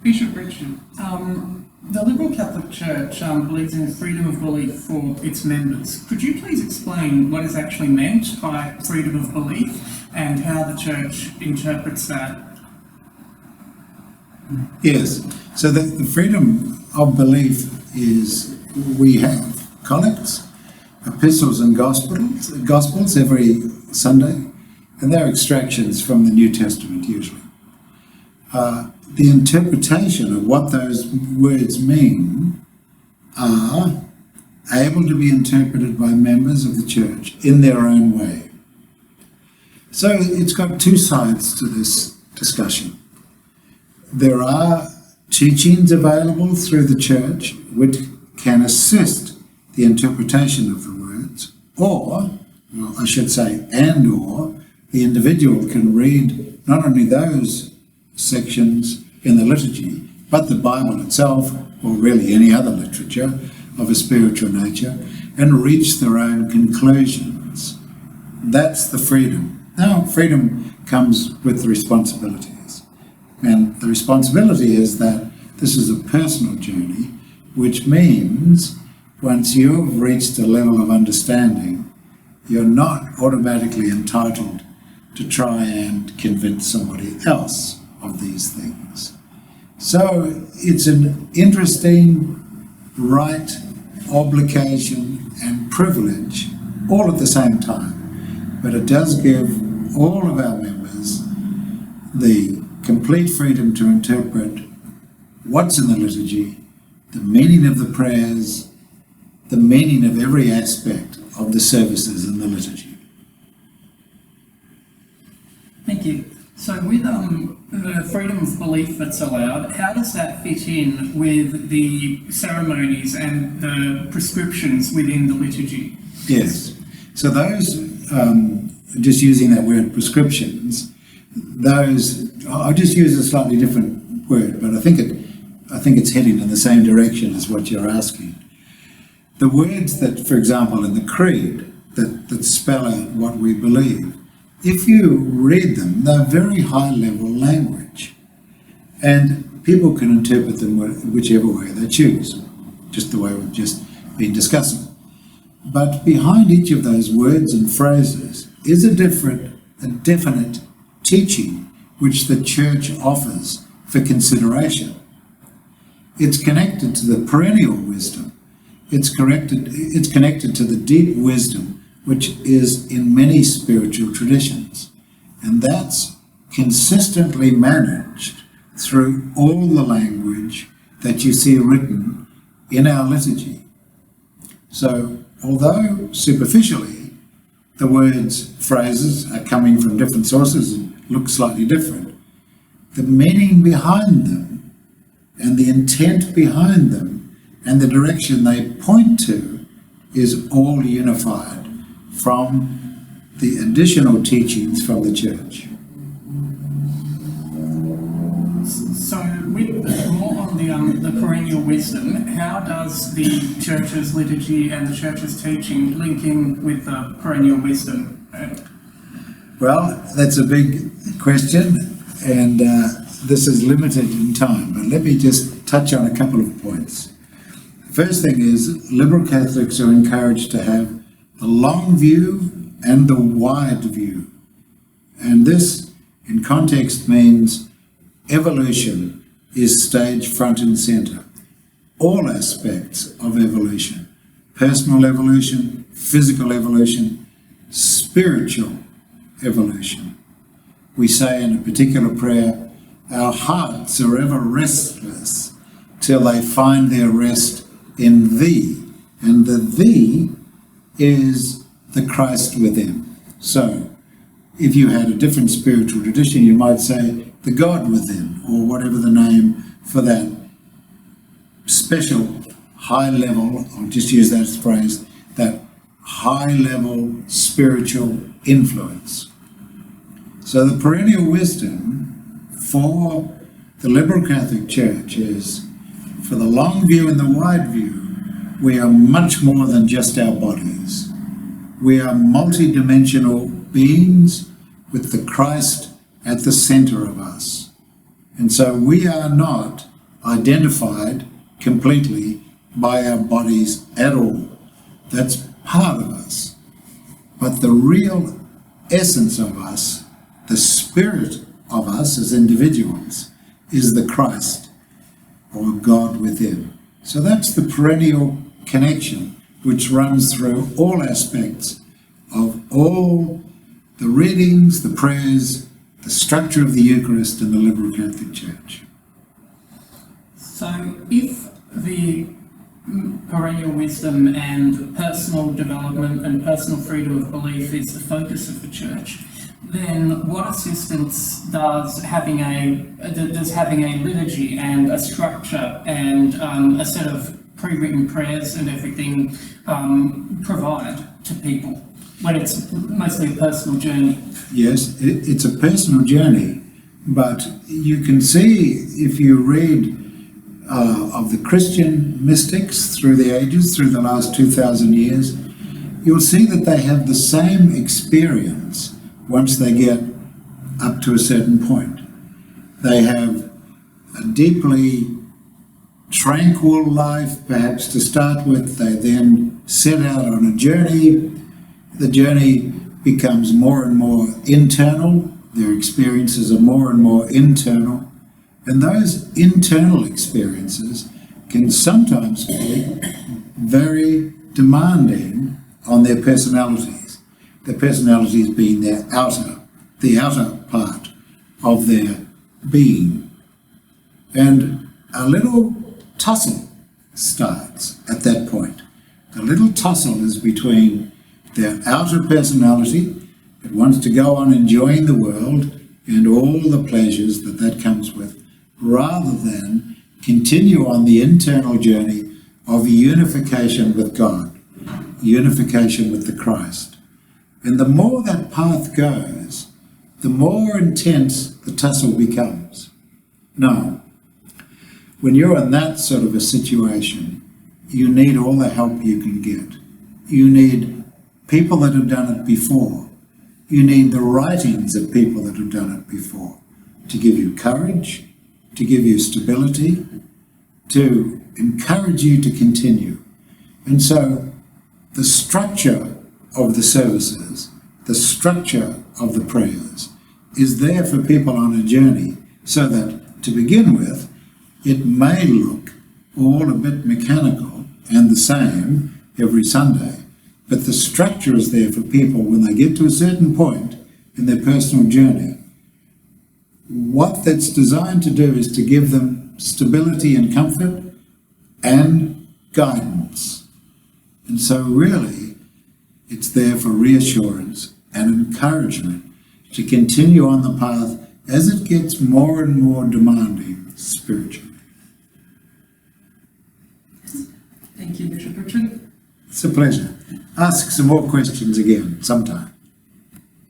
Bishop Richard, the Liberal Catholic Church believes in freedom of belief for its members. Could you please explain what is actually meant by freedom of belief and how the Church interprets that? Yes, so the freedom of belief is we have collects, epistles and gospels every Sunday, and they're extractions from the New Testament usually. The interpretation of what those words mean are able to be interpreted by members of the church in their own way. So it's got two sides to this discussion. There are teachings available through the church which can assist the interpretation of the words, or, well, I should say, or the individual can read not only those sections in the liturgy, but the Bible itself, or really any other literature of a spiritual nature, and reach their own conclusions. That's the freedom. Now, freedom comes with the responsibilities. And the responsibility is that this is a personal journey, which means once you've reached a level of understanding, you're not automatically entitled to try and convince somebody else of these things. So it's an interesting right, obligation and privilege all at the same time, but it does give all of our members the complete freedom to interpret what's in the liturgy, the meaning of the prayers, the meaning of every aspect of the services in the liturgy. Thank you. So with the freedom of belief that's allowed, how does that fit in with the ceremonies and the prescriptions within the liturgy? Yes. So those, just using that word prescriptions, those, I'll just use a slightly different word, but I think it's heading in the same direction as what you're asking. The words that, for example, in the creed that spell out what we believe, if you read them, they're very high-level language, and people can interpret them whichever way they choose, just the way we've just been discussing. But behind each of those words and phrases is a definite teaching which the Church offers for consideration. It's connected to the perennial wisdom. It's connected to the deep wisdom which is in many spiritual traditions. And that's consistently managed through all the language that you see written in our liturgy. So, although superficially the words, phrases are coming from different sources and look slightly different, the meaning behind them and the intent behind them and the direction they point to is all unified from the additional teachings from the Church. So with more on the perennial wisdom, how does the Church's liturgy and the Church's teaching link in with the perennial wisdom? Well, that's a big question, and this is limited in time, but let me just touch on a couple of points. The first thing is, liberal Catholics are encouraged to have the long view and the wide view. And this, in context, means evolution is staged front and centre. All aspects of evolution, personal evolution, physical evolution, spiritual evolution. We say in a particular prayer, our hearts are ever restless till they find their rest in Thee. And the Thee is the Christ within. So, if you had a different spiritual tradition, you might say the God within, or whatever the name for that special high level, I'll just use that phrase, that high level spiritual influence. So the perennial wisdom for the liberal Catholic Church is, for the long view and the wide view, we are much more than just our bodies. We are multi-dimensional beings with the Christ at the center of us. And so we are not identified completely by our bodies at all. That's part of us. But the real essence of us, the spirit of us as individuals, is the Christ, or God within. So that's the perennial connection which runs through all aspects of all the readings, the prayers, the structure of the Eucharist in the liberal Catholic Church. So if the perennial wisdom and personal development and personal freedom of belief is the focus of the Church, then what assistance does having a liturgy and a structure and a set of pre-written prayers and everything provide to people when it's mostly a personal journey? Yes, it's a personal journey, but you can see if you read of the Christian mystics through the ages, through the last 2,000 years, you'll see that they have the same experience once they get up to a certain point. They have a deeply tranquil life, perhaps to start with. They then set out on a journey. The journey becomes more and more internal. Their experiences are more and more internal. And those internal experiences can sometimes be very demanding on their personalities. Their personalities being the outer part of their being. And a little tussle starts at that point. A little tussle is between their outer personality that wants to go on enjoying the world and all the pleasures that that comes with, rather than continue on the internal journey of unification with God, unification with the Christ. And the more that path goes, the more intense the tussle becomes. Now, when you're in that sort of a situation, you need all the help you can get. You need people that have done it before. You need the writings of people that have done it before to give you courage, to give you stability, to encourage you to continue. And so the structure of the services, the structure of the prayers is there for people on a journey, so that to begin with, it may look all a bit mechanical and the same every Sunday, but the structure is there for people when they get to a certain point in their personal journey. What that's designed to do is to give them stability and comfort and guidance. And so really, it's there for reassurance and encouragement to continue on the path as it gets more and more demanding spiritually. Thank you, Bishop Richard. It's a pleasure. Ask some more questions again sometime.